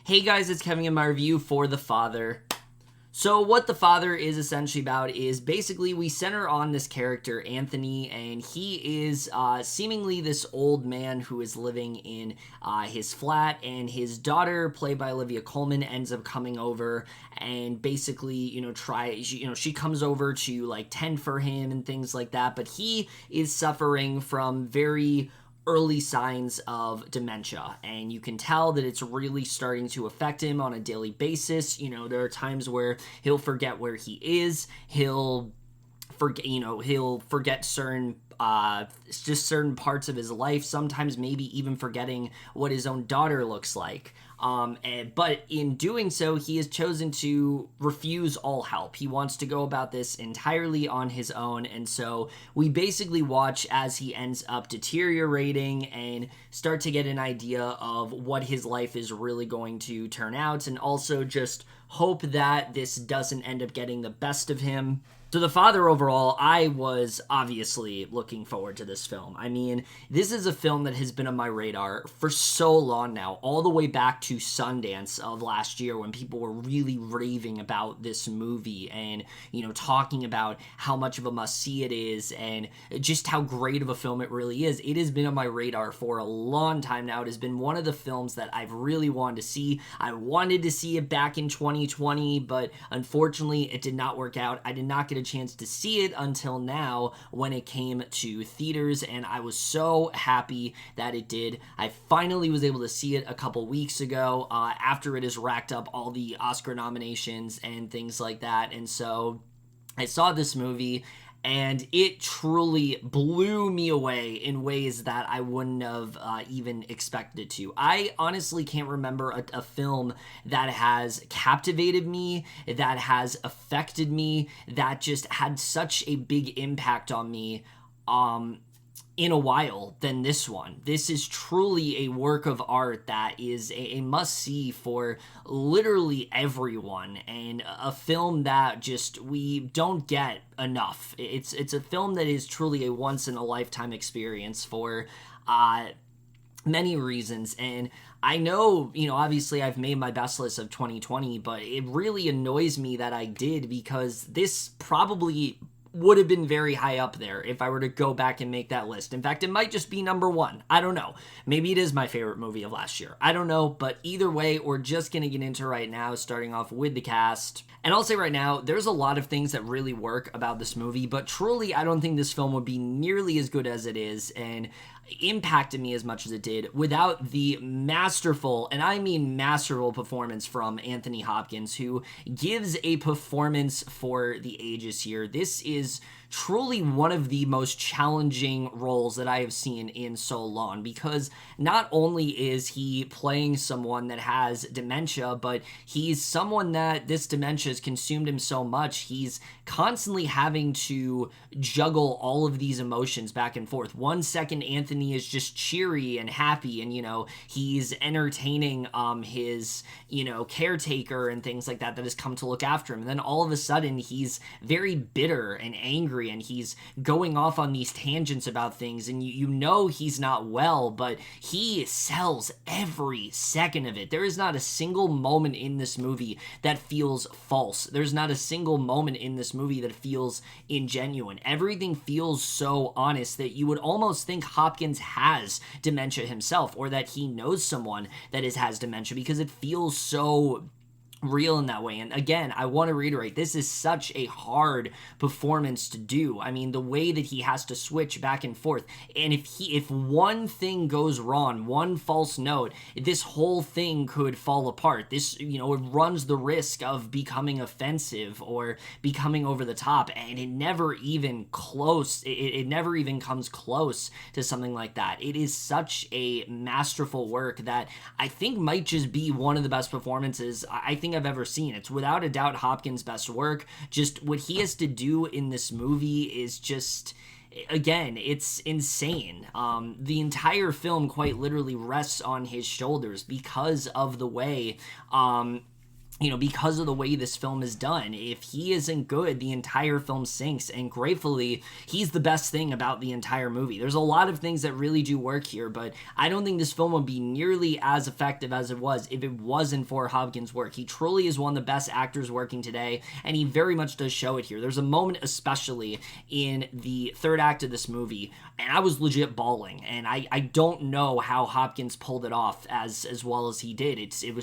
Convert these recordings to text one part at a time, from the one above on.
Hey guys, it's Kevin in my review for The Father. So what The Father is essentially about is basically we center on this character, Anthony, and he is seemingly this old man who is living in his flat, and his daughter, played by Olivia Coleman, ends up coming over and basically, she comes over to like tend for him and things like that, but he is suffering from very early signs of dementia, and you can tell that it's really starting to affect him on a daily basis. There are times where he'll forget where he is, he'll forget certain just certain parts of his life, sometimes maybe even forgetting what his own daughter looks like. But in doing so, he has chosen to refuse all help. He wants to go about this entirely on his own, and so we basically watch as he ends up deteriorating and start to get an idea of what his life is really going to turn out, and also just hope that this doesn't end up getting the best of him. So The Father, overall, I was obviously looking forward to this film. I mean, this is a film that has been on my radar for so long now, all the way back to Sundance of last year when people were really raving about this movie and, talking about how much of a must-see it is and just how great of a film it really is. It has been on my radar for a long time now. It has been one of the films that I've really wanted to see. I wanted to see it back in 2020, but unfortunately, it did not work out. I did not get a chance to see it until now when it came to theaters, and I was so happy that it did. I finally was able to see it a couple weeks ago after it has racked up all the Oscar nominations and things like that, and so I saw this movie and it truly blew me away in ways that I wouldn't have even expected it to. I honestly can't remember a film that has captivated me, that has affected me, that just had such a big impact on me in a while than this one. This is truly a work of art that is a must-see for literally everyone, and a film that just we don't get enough. It's a film that is truly a once-in-a-lifetime experience for many reasons, and I know, obviously I've made my best list of 2020, but it really annoys me that I did, because this probably would have been very high up there if I were to go back and make that list. In fact, it might just be number one. I don't know. Maybe it is my favorite movie of last year. I don't know, but either way, we're just going to get into right now, starting off with the cast. And I'll say right now, there's a lot of things that really work about this movie, but truly, I don't think this film would be nearly as good as it is, and impacted me as much as it did without the masterful, and I mean masterful, performance from Anthony Hopkins, who gives a performance for the ages here. This is truly one of the most challenging roles that I have seen in so long, because not only is he playing someone that has dementia, but he's someone that this dementia has consumed him so much, he's constantly having to juggle all of these emotions back and forth. One second, Anthony is just cheery and happy, and, he's entertaining his, caretaker and things like that has come to look after him. And then all of a sudden, he's very bitter and angry, and he's going off on these tangents about things, and he's not well, but he sells every second of it. There is not a single moment in this movie that feels false. There's not a single moment in this movie that feels ingenuine. Everything feels so honest that you would almost think Hopkins has dementia himself, or that he knows someone that has dementia, because it feels so real in that way. And again, I want to reiterate, this is such a hard performance to do. I mean, the way that he has to switch back and forth, and if one thing goes wrong, one false note, this whole thing could fall apart. This, it runs the risk of becoming offensive or becoming over the top, and it never even comes close to something like that. It is such a masterful work that I think might just be one of the best performances I think I've ever seen. It's without a doubt Hopkins' best work. Just what he has to do in this movie is just, again, it's insane. The entire film quite literally rests on his shoulders because of the way because of the way this film is done. If he isn't good, the entire film sinks, and gratefully, he's the best thing about the entire movie. There's a lot of things that really do work here, but I don't think this film would be nearly as effective as it was if it wasn't for Hopkins' work. He truly is one of the best actors working today, and he very much does show it here. There's a moment, especially in the third act of this movie, and I was legit bawling, and I don't know how Hopkins pulled it off as well as he did. It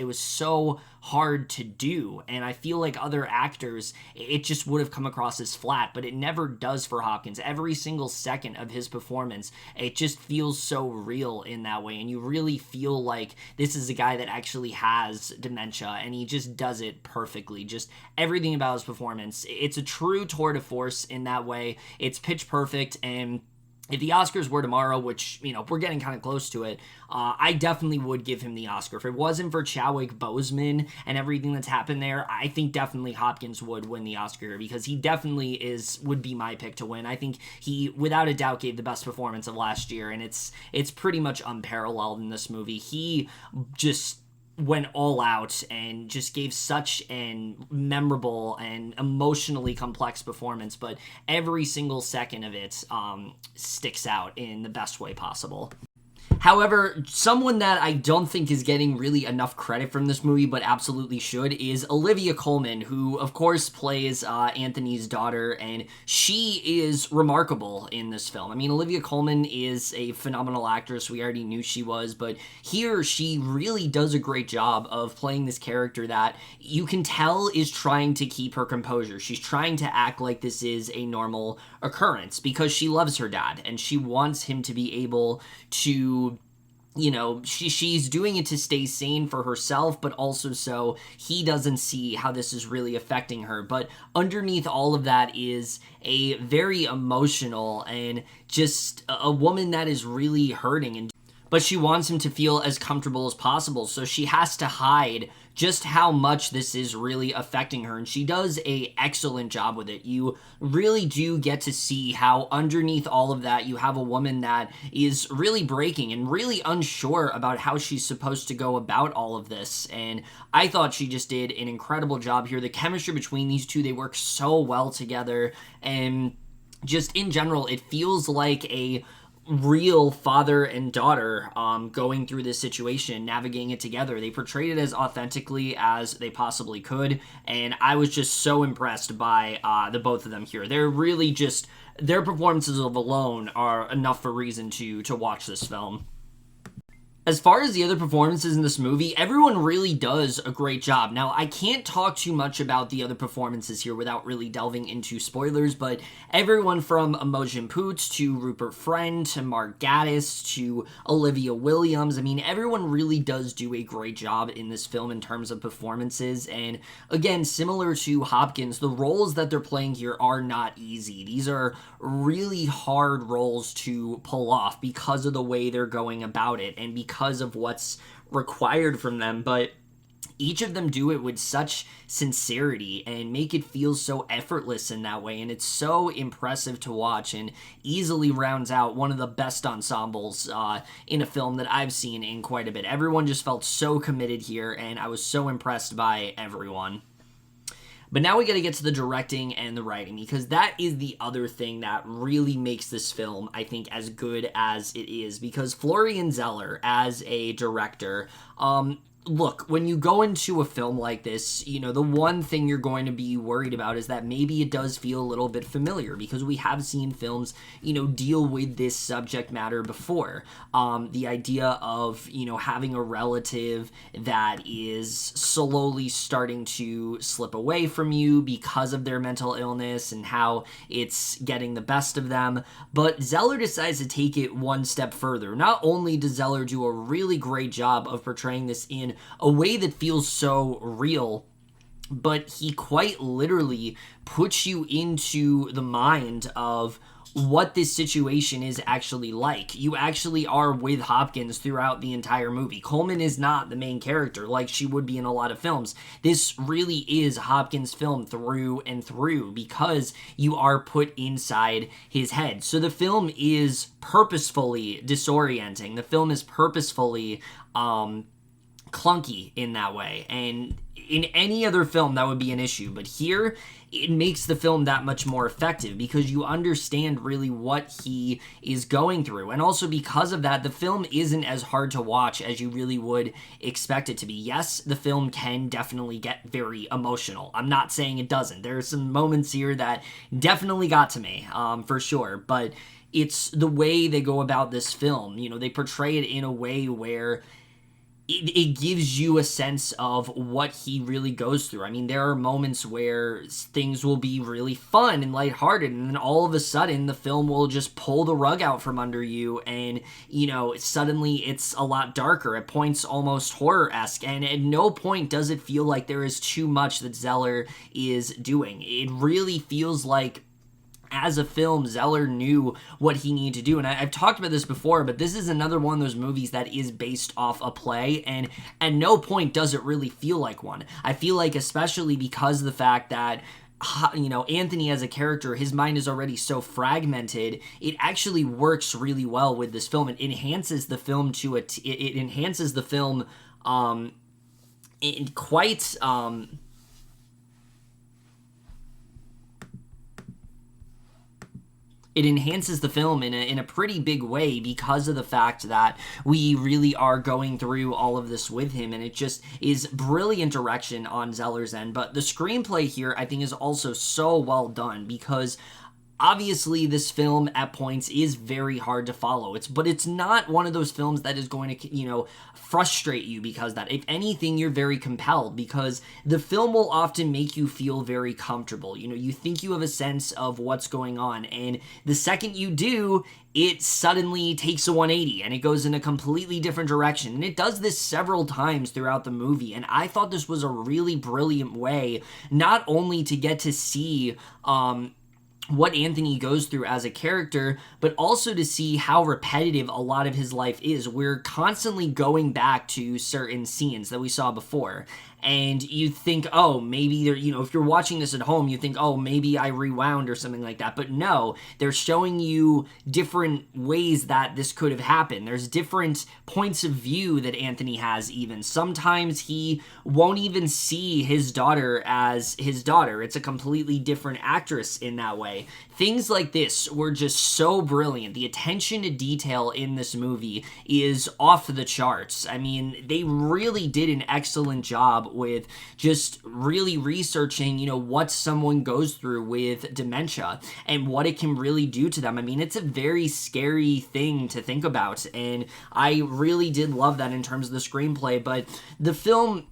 was so hard to do, and I feel like other actors, it just would have come across as flat, but it never does for Hopkins. Every single second of his performance, it just feels so real in that way, and you really feel like this is a guy that actually has dementia, and he just does it perfectly. Just everything about his performance, it's a true tour de force in that way. It's pitch perfect, and if the Oscars were tomorrow, which, we're getting kind of close to it, I definitely would give him the Oscar. If it wasn't for Chadwick Boseman and everything that's happened there, I think definitely Hopkins would win the Oscar, because he definitely would be my pick to win. I think he, without a doubt, gave the best performance of last year, and it's pretty much unparalleled in this movie. He just went all out and just gave such an memorable and emotionally complex performance, but every single second of it sticks out in the best way possible. However, someone that I don't think is getting really enough credit from this movie, but absolutely should, is Olivia Coleman, who, of course, plays Anthony's daughter, and she is remarkable in this film. I mean, Olivia Coleman is a phenomenal actress. We already knew she was, but here she really does a great job of playing this character that you can tell is trying to keep her composure. She's trying to act like this is a normal occurrence because she loves her dad, and she wants him to be able to, she's doing it to stay sane for herself, but also so he doesn't see how this is really affecting her. But underneath all of that is a very emotional and just a woman that is really hurting, but she wants him to feel as comfortable as possible, so she has to hide just how much this is really affecting her, and she does an excellent job with it. You really do get to see how underneath all of that you have a woman that is really breaking and really unsure about how she's supposed to go about all of this, and I thought she just did an incredible job here. The chemistry between these two, they work so well together, and just in general, it feels like a real father and daughter going through this situation, navigating it together. They portrayed it as authentically as they possibly could, and I was just so impressed by the both of them here. They're really just, their performances alone are enough for reason to watch this film. As far as the other performances in this movie, everyone really does a great job. Now, I can't talk too much about the other performances here without really delving into spoilers, but everyone from Imogen Poots to Rupert Friend to Mark Gatiss to Olivia Williams, I mean, everyone really does do a great job in this film in terms of performances, and again, similar to Hopkins, the roles that they're playing here are not easy. These are really hard roles to pull off because of the way they're going about it, and because of what's required from them, but each of them do it with such sincerity and make it feel so effortless in that way, and it's so impressive to watch and easily rounds out one of the best ensembles in a film that I've seen in quite a bit. Everyone just felt so committed here, and I was so impressed by everyone. But now we got to get to the directing and the writing, because that is the other thing that really makes this film, I think, as good as it is. Because Florian Zeller, as a director, look, when you go into a film like this, the one thing you're going to be worried about is that maybe it does feel a little bit familiar, because we have seen films, deal with this subject matter before. The idea of, having a relative that is slowly starting to slip away from you because of their mental illness and how it's getting the best of them. But Zeller decides to take it one step further. Not only does Zeller do a really great job of portraying this in a way that feels so real, but he quite literally puts you into the mind of what this situation is actually like. You actually are with Hopkins throughout the entire movie. Colman is not the main character like she would be in a lot of films. This really is Hopkins' film through and through, because you are put inside his head. So the film is purposefully disorienting. The film is purposefully clunky in that way, and in any other film that would be an issue, but here it makes the film that much more effective because you understand really what he is going through. And also because of that, the film isn't as hard to watch as you really would expect it to be. Yes, the film can definitely get very emotional. I'm not saying it doesn't. There are some moments here that definitely got to me, for sure. But it's the way they go about this film. You know, they portray it in a way where it gives you a sense of what he really goes through. I mean, there are moments where things will be really fun and lighthearted, and then all of a sudden the film will just pull the rug out from under you, and, you know, suddenly it's a lot darker. At points almost horror-esque, and at no point does it feel like there is too much that Zeller is doing. It really feels like, as a film, Zeller knew what he needed to do. And I've talked about this before, but this is another one of those movies that is based off a play, and at no point does it really feel like one. I feel like, especially because of the fact that, you know, Anthony as a character, his mind is already so fragmented, it actually works really well with this film. It enhances the film it enhances the film in quite it enhances the film in a pretty big way because of the fact that we really are going through all of this with him, and it just is brilliant direction on Zeller's end. But the screenplay here, I think, is also so well done because obviously this film at points is very hard to follow. But it's not one of those films that is going to, you know, frustrate you because that. If anything, you're very compelled because the film will often make you feel very comfortable. You know, you think you have a sense of what's going on, and the second you do, it suddenly takes a 180 and it goes in a completely different direction. And it does this several times throughout the movie. And I thought this was a really brilliant way, not only to get to see what Anthony goes through as a character, but also to see how repetitive a lot of his life is. We're constantly going back to certain scenes that we saw before. And you think, oh, maybe they're, you know, if you're watching this at home, you think, oh, maybe I rewound or something like that. But no, they're showing you different ways that this could have happened. There's different points of view that Anthony has even. Sometimes he won't even see his daughter as his daughter. It's a completely different actress in that way. Things like this were just so brilliant. The attention to detail in this movie is off the charts. I mean, they really did an excellent job with just really researching, you know, what someone goes through with dementia and what it can really do to them. I mean, it's a very scary thing to think about, and I really did love that in terms of the screenplay. But the film,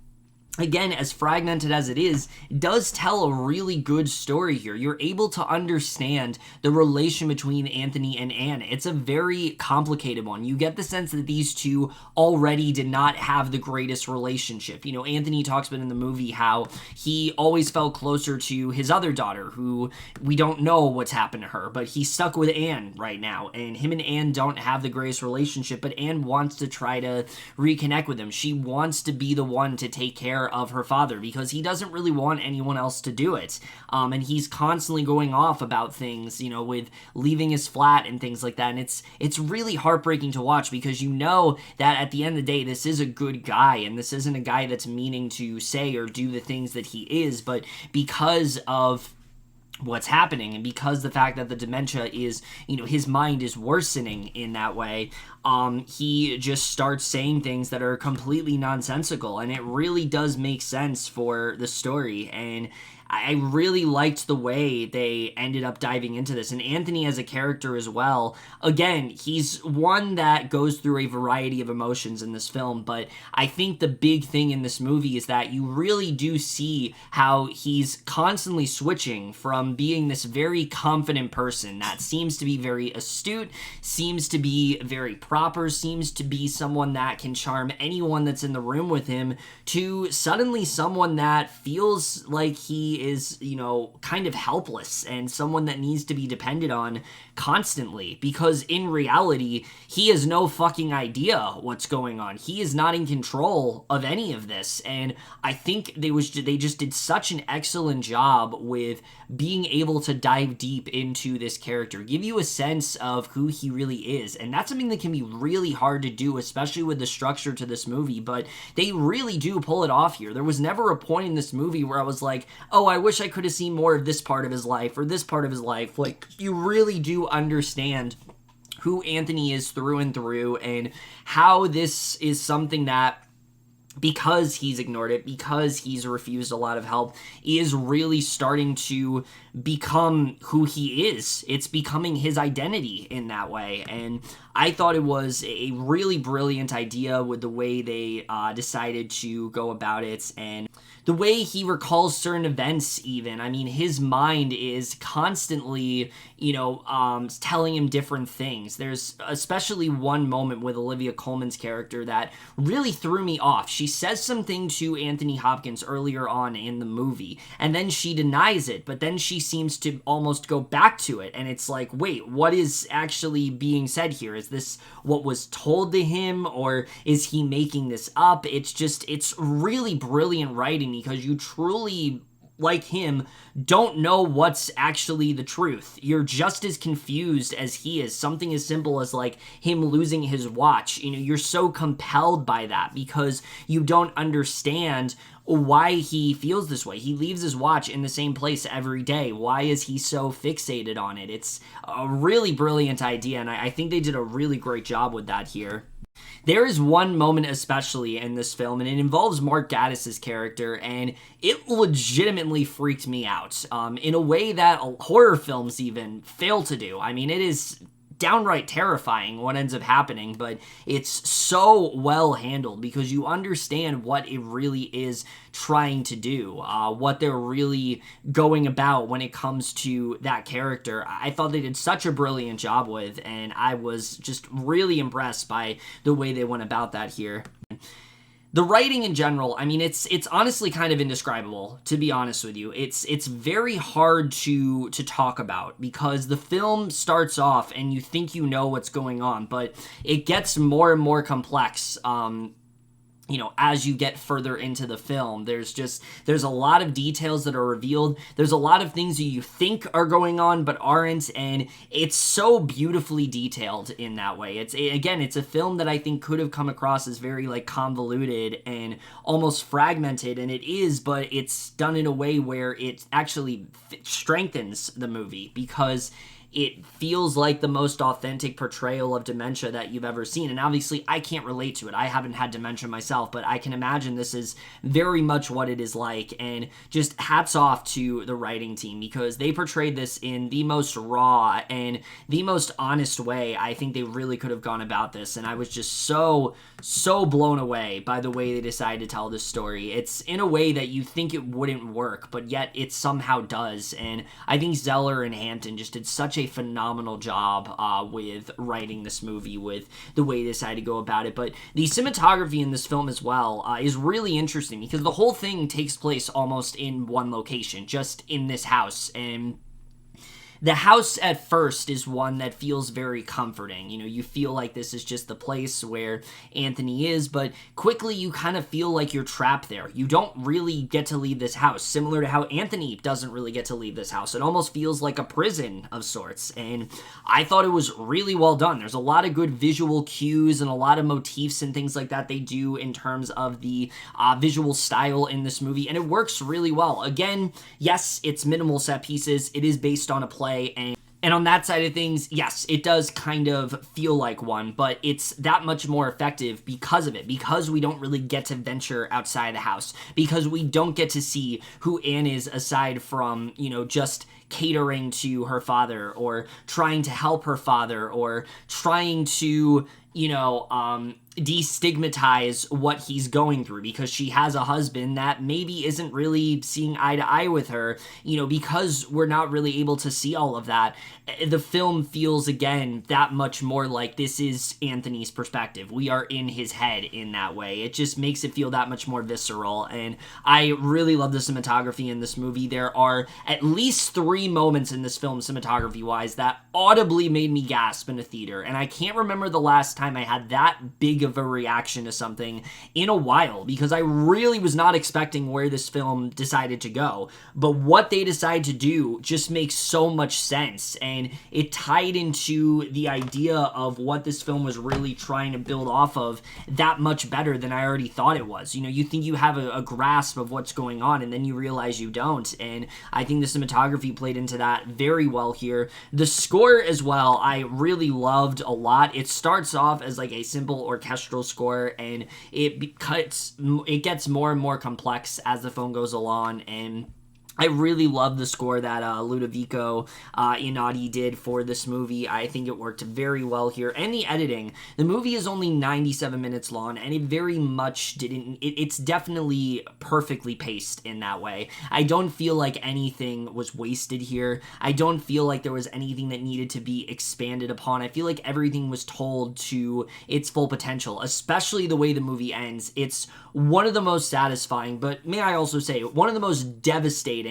again, as fragmented as it is, does tell a really good story here. You're able to understand the relation between Anthony and Anne. It's a very complicated one. You get the sense that these two already did not have the greatest relationship. You know, Anthony talks about in the movie how he always felt closer to his other daughter, who we don't know what's happened to her, but he's stuck with Anne right now, and him and Anne don't have the greatest relationship, but Anne wants to try to reconnect with him. She wants to be the one to take care of her father because he doesn't really want anyone else to do it. And he's constantly going off about things, you know, with leaving his flat and things like that. And it's really heartbreaking to watch because you know that at the end of the day, this is a good guy, and this isn't a guy that's meaning to say or do the things that he is, but because of what's happening and because the fact that the dementia is, you know, his mind is worsening in that way, he just starts saying things that are completely nonsensical, and it really does make sense for the story. And I really liked the way they ended up diving into this. And Anthony as a character as well, again, he's one that goes through a variety of emotions in this film, but I think the big thing in this movie is that you really do see how he's constantly switching from being this very confident person that seems to be very astute, seems to be very proper, seems to be someone that can charm anyone that's in the room with him, to suddenly someone that feels like he is, kind of helpless and someone that needs to be depended on constantly, because in reality, he has no fucking idea what's going on. He is not in control of any of this, and I think they just did such an excellent job with being able to dive deep into this character, give you a sense of who he really is, and that's something that can be really hard to do, especially with the structure to this movie, but they really do pull it off here. There was never a point in this movie where I was like, oh, I wish I could have seen more of this part of his life or this part of his life. Like, you really do understand who Anthony is through and through, and how this is something that, because he's ignored it, because he's refused a lot of help, is really starting to become who he is. It's becoming his identity in that way, and I thought it was a really brilliant idea with the way they decided to go about it, and the way he recalls certain events even. I mean, his mind is constantly, telling him different things. There's especially one moment with Olivia Coleman's character that really threw me off. She says something to Anthony Hopkins earlier on in the movie, and then she denies it, but then she seems to almost go back to it, and it's like, wait, what is actually being said here? Is this what was told to him, or is he making this up? It's really brilliant writing, because you truly, like him, don't know what's actually the truth. You're just as confused as he is. Something as simple as like him losing his watch. You're so compelled by that because you don't understand why he feels this way. He leaves his watch in the same place every day. Why is he so fixated on it? It's a really brilliant idea, and I think they did a really great job with that here. There is one moment especially in this film, and it involves Mark Gatiss's character, and it legitimately freaked me out in a way that horror films even fail to do. I mean, it is downright terrifying what ends up happening, but it's so well handled because you understand what it really is trying to do, what they're really going about when it comes to that character. I thought they did such a brilliant job with, and I was just really impressed by the way they went about that here. The writing in general, I mean, it's honestly kind of indescribable, to be honest with you. It's very hard to talk about because the film starts off and you think you know what's going on, but it gets more and more complex as you get further into the film. There's a lot of details that are revealed. There's a lot of things that you think are going on but aren't, and it's so beautifully detailed in that way. It's a film that I think could have come across as very convoluted and almost fragmented, and it is, but it's done in a way where it actually strengthens the movie because it feels like the most authentic portrayal of dementia that you've ever seen. And obviously, I can't relate to it. I haven't had dementia myself, but I can imagine this is very much what it is like. And just hats off to the writing team because they portrayed this in the most raw and the most honest way I think they really could have gone about this. And I was just so blown away by the way they decided to tell this story. It's in a way that you think it wouldn't work, but yet it somehow does. And I think Zeller and Hampton just did such a phenomenal job with writing this movie, with the way they decided to go about it. But the cinematography in this film as well is really interesting because the whole thing takes place almost in one location, just in this house. And the house at first is one that feels very comforting. You feel like this is just the place where Anthony is, but quickly you kind of feel like you're trapped there. You don't really get to leave this house, similar to how Anthony doesn't really get to leave this house. It almost feels like a prison of sorts, and I thought it was really well done. There's a lot of good visual cues and a lot of motifs and things like that they do in terms of the visual style in this movie, and it works really well. Again, yes, it's minimal set pieces. It is based on a play, and on that side of things, yes, it does kind of feel like one, but it's that much more effective because of it, because we don't really get to venture outside the house, because we don't get to see who Anne is aside from, just catering to her father or trying to help her father or trying to, destigmatize what he's going through, because she has a husband that maybe isn't really seeing eye to eye with her, because we're not really able to see all of that. The film feels, again, that much more like this is Anthony's perspective. We are in his head in that way. It just makes it feel that much more visceral, and I really love the cinematography in this movie. There are at least 3 moments in this film, cinematography-wise, that audibly made me gasp in a theater, and I can't remember the last time I had that big of a reaction to something in a while, because I really was not expecting where this film decided to go. But what they decided to do just makes so much sense, and it tied into the idea of what this film was really trying to build off of that much better than I already thought it was. You think you have a grasp of what's going on, and then you realize you don't, and I think the cinematography played into that very well here. The score as well, I really loved a lot. It starts off as like a simple orchestral score, and it gets more and more complex as the film goes along, and I really love the score that Ludovico Einaudi did for this movie. I think it worked very well here. And the editing. The movie is only 97 minutes long, and it very much didn't... It's definitely perfectly paced in that way. I don't feel like anything was wasted here. I don't feel like there was anything that needed to be expanded upon. I feel like everything was told to its full potential, especially the way the movie ends. It's one of the most satisfying, but may I also say, one of the most devastating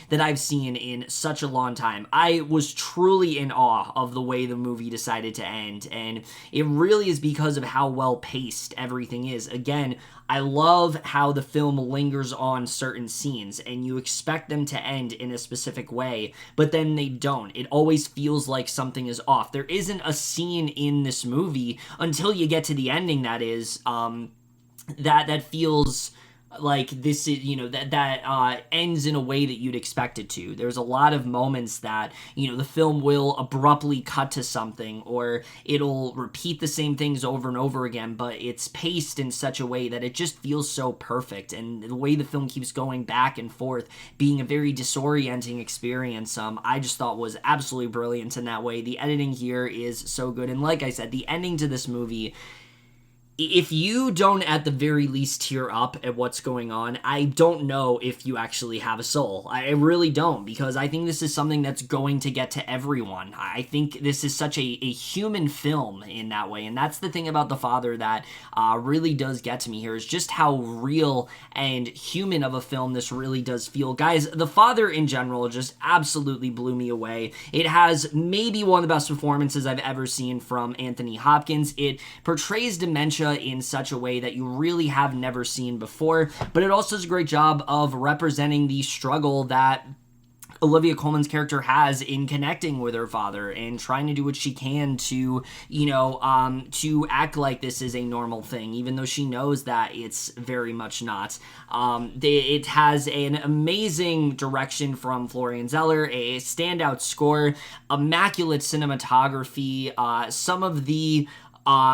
that I've seen in such a long time. I was truly in awe of the way the movie decided to end, and it really is because of how well paced everything is. Again, I love how the film lingers on certain scenes, and you expect them to end in a specific way, but then they don't. It always feels like something is off. There isn't a scene in this movie, until you get to the ending, that is, that feels like this is, that ends in a way that you'd expect it to. There's a lot of moments that, the film will abruptly cut to something, or it'll repeat the same things over and over again, but it's paced in such a way that it just feels so perfect, and the way the film keeps going back and forth, being a very disorienting experience, I just thought was absolutely brilliant in that way. The editing here is so good, and like I said, the ending to this movie, if you don't at the very least tear up at what's going on, I don't know if you actually have a soul. I really don't, because I think this is something that's going to get to everyone. I think this is such a human film in that way, and that's the thing about The Father that really does get to me here, is just how real and human of a film this really does feel. Guys, The Father in general just absolutely blew me away. It has maybe one of the best performances I've ever seen from Anthony Hopkins. It portrays dementia in such a way that you really have never seen before, but it also does a great job of representing the struggle that Olivia Coleman's character has in connecting with her father and trying to do what she can to, to act like this is a normal thing, even though she knows that it's very much not. It has an amazing direction from Florian Zeller, a standout score, immaculate cinematography, some of the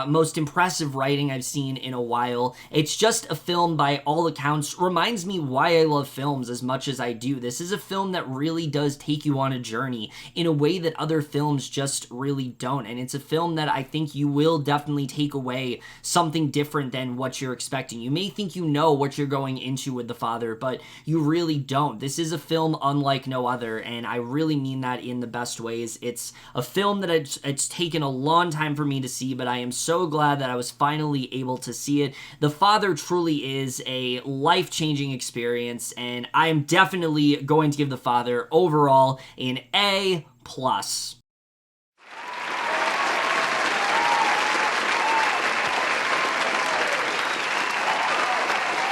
most impressive writing I've seen in a while. It's just a film, by all accounts, reminds me why I love films as much as I do. This is a film that really does take you on a journey in a way that other films just really don't, and it's a film that I think you will definitely take away something different than what you're expecting. You may think you know what you're going into with The Father, but you really don't. This is a film unlike no other, and I really mean that in the best ways. It's a film that it's taken a long time for me to see, but I am so glad that I was finally able to see it. The Father truly is a life-changing experience, and I am definitely going to give The Father overall an A+.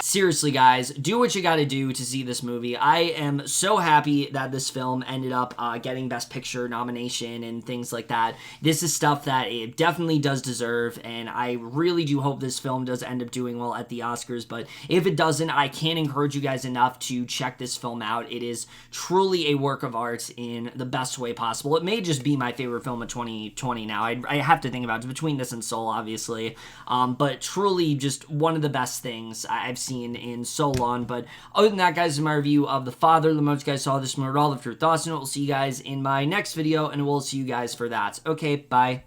Seriously, guys, do what you gotta do to see this movie. I am so happy that this film ended up getting Best Picture nomination and things like that. This is stuff that it definitely does deserve, and I really do hope this film does end up doing well at the Oscars, but if it doesn't, I can't encourage you guys enough to check this film out. It is truly a work of art in the best way possible. It may just be my favorite film of 2020 now. I have to think about it. It's between this and Soul, obviously, but truly just one of the best things I've seen in so long. But other than that, guys, is my review of The Father. The most you guys saw this movie, all of your thoughts, and we'll see you guys in my next video, and we'll see you guys for that. Okay, bye.